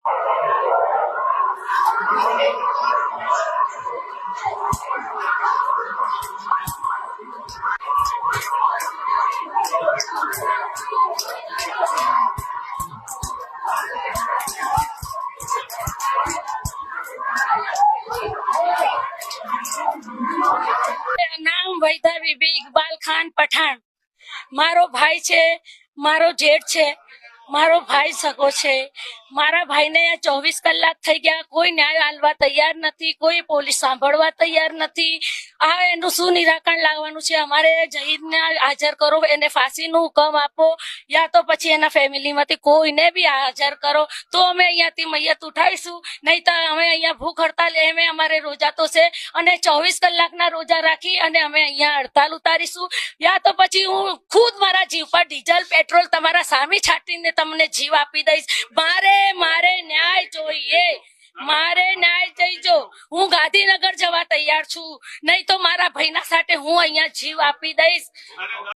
નામ વૈદા બીબી ઇકબાલ ખાન પઠાણ। મારો ભાઈ છે, મારો જેઠ છે, મારો ભાઈ સગો છે। મારા ભાઈને 24 કલાક થઈ ગયા, કોઈ ન્યાય આલવા તૈયાર નથી, કોઈ પોલીસ સાંભળવા તૈયાર નથી। આ એનું શું નિરાકરણ લાવવાનું છે? અમારે જહીદને હાજર કરો, એને ફાંસીનું હુકમ આપો, યા તો પછી એના ફેમિલીમાંથી કોઈને બી હાજર કરો તો અમે અહીંયાથી મૈયત ઉઠાવીશું, નહીં તો અમે અહીંયા ભૂખ હડતાલ એમે અમારે રોજા તો છે અને 24 કલાકના રોજા રાખી અને અમે અહીંયા હડતાલ ઉતારીશું, યા તો પછી હું ખુદ મારા જીવ પર ડીઝલ પેટ્રોલ તમારા સામે છાંટીને તમને જીવ આપી દઈશ। મારે ન્યાય જોઈએ, મારે ન્યાય જોઈજો। હું ગાંધીનગર જવા તૈયાર છું, નહીં તો મારા ભાઈના સાથે હું અહીંયા જીવ આપી દઈશ।